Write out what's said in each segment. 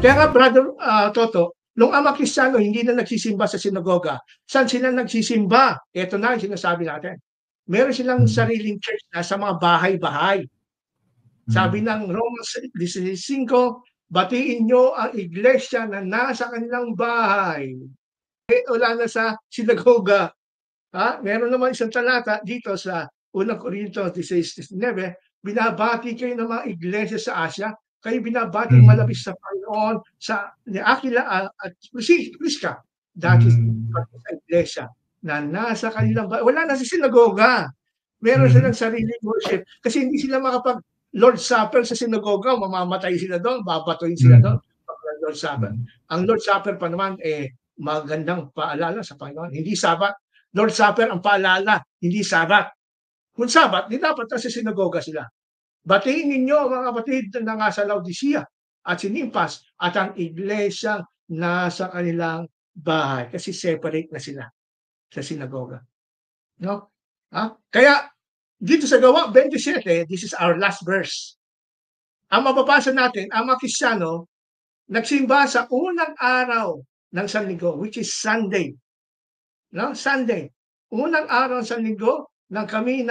Kaya nga brother Toto, nung ama Kristiyano hindi na nagsisimba sa sinagoga, saan sila nagsisimba? Ito na ang sinasabi natin. Meron silang Mm. sariling church na sa mga bahay-bahay. Sabi Mm. ng Romans 16:5, batiin nyo ang iglesia na nasa kanilang bahay. Wala na sa sinagoga. Meron naman isang talata dito sa 1 Corintios 16:19, binabati kayo ng mga iglesia sa Asia, kayo binabating malapit Mm. sa Panginoon sa ni Aquila at Prisca, dati Mm. sa iglesia na nasa kanilang bahay. Wala na sa sinagoga. Meron Mm. silang sariling worship kasi hindi sila makapag Lord's Supper sa sinagoga, mamamatay sila doon, babatuhin sila doon Mm. pag Lord's Supper. Mm. Ang Lord's Supper pa naman magandang paalala sa Panginoon, hindi Sabat. Lord's Supper ang paalala, hindi Sabat. Kung Sabat, di dapat nasa sinagoga sila. Batiin ninyo mga kapatid na nga sa Laodicea at Sinimpas at ang iglesyang nasa kanilang bahay kasi separate na sila sa sinagoga. No? Kaya dito sa Gawa 27, this is our last verse. Ang mababasa natin, ang mga Kristiyano nagsimba sa unang araw ng Sanlinggo, which is Sunday. No? Sunday. Unang araw ng Sanlinggo nang kami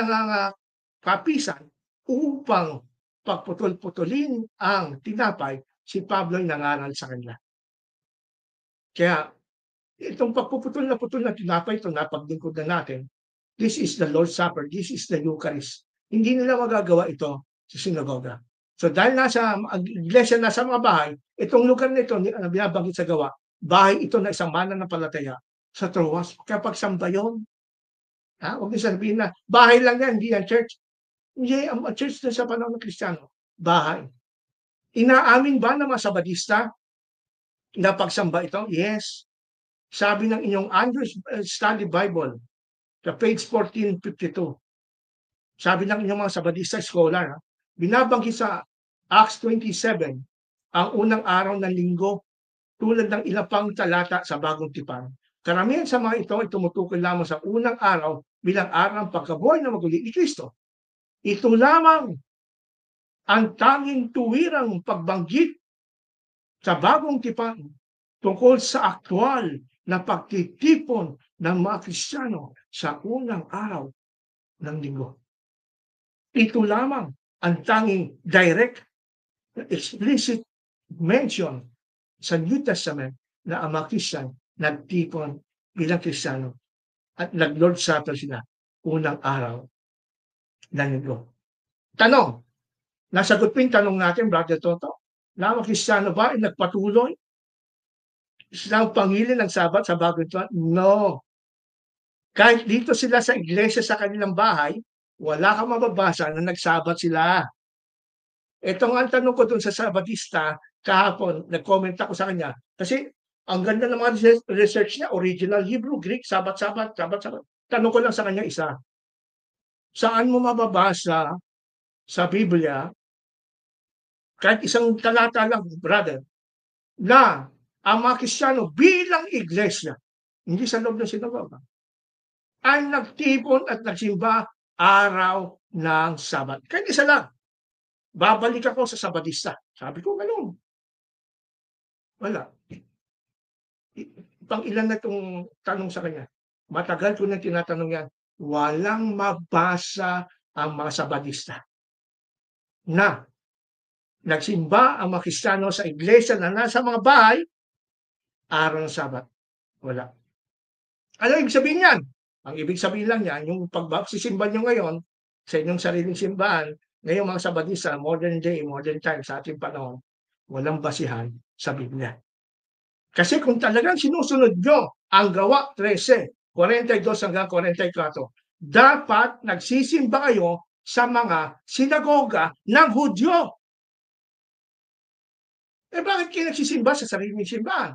kapisan upang pagputol-putulin ang tinapay, si Pablo ay nangaral sa kanila. Kaya itong pagpuputol na putol na tinapay, ito napaglingkod na natin, this is the Lord's Supper, this is the Eucharist. Hindi nila magagawa ito sa sinagoga. So dahil nasa iglesia, nasa mga bahay, itong lugar na ito, binabanggit sa Gawa, bahay ito na isang mananampalataya sa Troas. Kaya pagsamba yun, huwag niyo sabihin na, bahay lang yan, hindi yan church. Hindi, ang church na sa panahon ng Kristiyano, bahay. Inaamin ba ng mga Sabadista na pagsamba ito? Yes. Sabi ng inyong Andrews Study Bible, sa page 1452, sabi ng inyong mga Sabadista scholar, binabanggit sa Acts 27, ang unang araw ng linggo, tulad ng ilang pang talata sa Bagong Tipan. Karamihan sa mga ito ay tumutukoy lamang sa unang araw bilang araw ng pagkabuhay na maguli ni Kristo. Ito lamang ang tanging tuwirang pagbanggit sa Bagong Tipan tungkol sa aktwal na pagtitipon ng mga Kristiyano sa unang araw ng linggo. Ito lamang ang tanging direct, explicit mention sa New Testament na ang mga Kristiyan nagtipon bilang Kristiyano at nag-Lord's Supper sila unang araw ng linggo. Tanong, nasagot po yung tanong natin, Brother Toto, na ang Kristiyano ba ay nagpatuloy silang pangili ng Sabat sa Bagong Tipan? No. Kahit dito sila sa iglesia sa kanilang bahay, wala kang mababasa na nagsabat sila. Ito nga ang tanong ko dun sa Sabadista kahapon, nag-comment ako sa kanya. Kasi ang ganda ng mga research niya, original Hebrew, Greek, Sabat. Tanong ko lang sa kanya isa. Saan mo mababasa sa Biblia, kahit isang talata lang, brother, na ang mga Kristiyano bilang iglesia, hindi sa loob ng sinagoga, ay nagtipon at nagsimba araw ng Sabat. Kahit isa lang. Babalik ako sa Sabadista. Sabi ko, ganun. Wala. Pang ilan na itong tanong sa kanya. Matagal ko na tinatanong yan. Walang mabasa ang mga Sabadista na nagsimba ang mga Kristiyano sa iglesia na nasa mga bahay araw ng Sabat. Wala. Ano ibig sabihin yan? Ang ibig sabihin lang yan, yung pagsisimba nyo ngayon sa inyong sariling simbahan, ngayong mga Sabadista, modern day, modern time, sa ating panahon, walang basihan sa Biblia. Kasi kung talagang sinusunod nyo ang Gawa 13, 42 hanggang 44, dapat nagsisimba kayo sa mga sinagoga ng Hudyo. Bakit kayo nagsisimba sa sariling simbahan?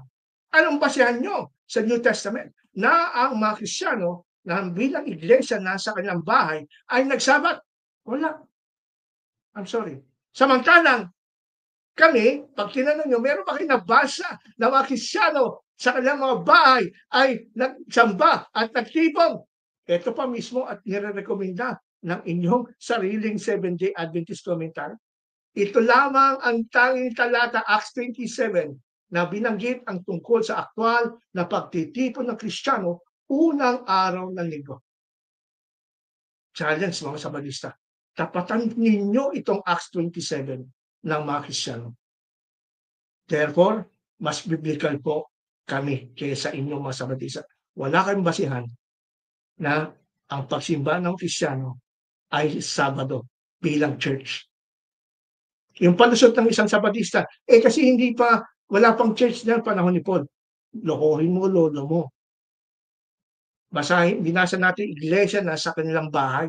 Anong basihan nyo sa New Testament na ang mga Kristiyano na bilang iglesia nasa kanilang bahay ay nagsabat? Wala. I'm sorry. Samantalang kami, pag tinanong nyo, meron ba kayo nabasa na mga Kristiyano sa kanilang mga bahay ay nagsamba at nagtipon? Ito pa mismo at nire-recommenda ng inyong sariling Seventh-day Adventist commentary. Ito lamang ang tanging talata, Acts 27, na binanggit ang tungkol sa aktwal na pagtitipon ng Kristiyano unang araw ng linggo. Challenge mga Sabadista. Tapatan ninyo itong Acts 27 ng mga Kristiyano. Therefore, mas biblical po kami kaysa inyong mga Sabadista. Wala kayong basihan na ang pagsimba ng Kristiyano ay Sabado bilang church. Yung palusot ng isang Sabadista, kasi wala pang church na panahon ni Paul. Lokohin mo, lolo mo. Binasa natin iglesia na sa kanilang bahay.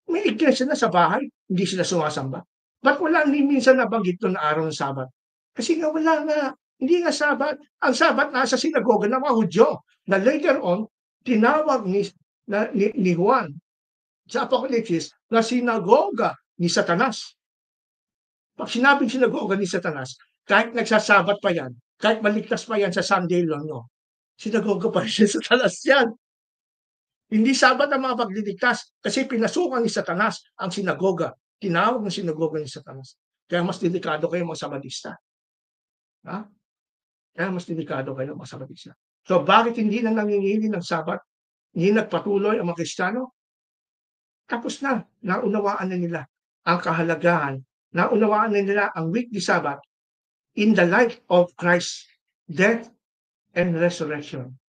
May iglesia na sa bahay, hindi sila sumasamba. Ba't wala ni minsan nabanggit doon na araw ng Sabat? Kasi nga wala nga, hindi nga Sabat. Ang Sabat nasa sinagoga ng mga Hudyo na later on, tinawag ni Juan sa Apocalypse na sinagoga ni Satanas. Pag sinabing sinagoga ni Satanas, kahit nagsasabat pa yan, kahit maligtas pa yan sa Sunday lang, no, sinagoga pa rin sa Satanas yan. Hindi Sabat ang mga pagliligtas kasi pinasukan ni Satanas ang sinagoga. Tinawag ng sinagoga ni Satanas. Kaya mas delikado kayo mga Sabadista. Ha? Kaya mas delikado kayo mga Sabadista. So bakit hindi na nangingili ng Sabat? Hindi nagpatuloy ang mga Kristiyano? Tapos na, naunawaan na nila ang kahalagahan, naunawaan na nila ang weekly Sabbath in the light of Christ's death and resurrection.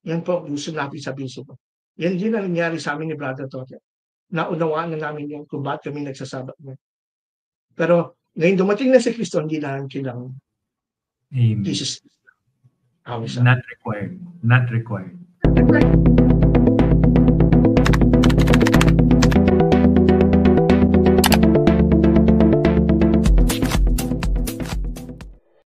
Yan po gusto natin sabihin po. Yan din ang nangyari sa amin ni Brother Tote. Naunawaan na namin yung kung bakit kami nagsasabat mo. Pero ngayon dumating na si Kristo, hindi na kailangan. Amen. Jesus. Not required. Not required. Not required.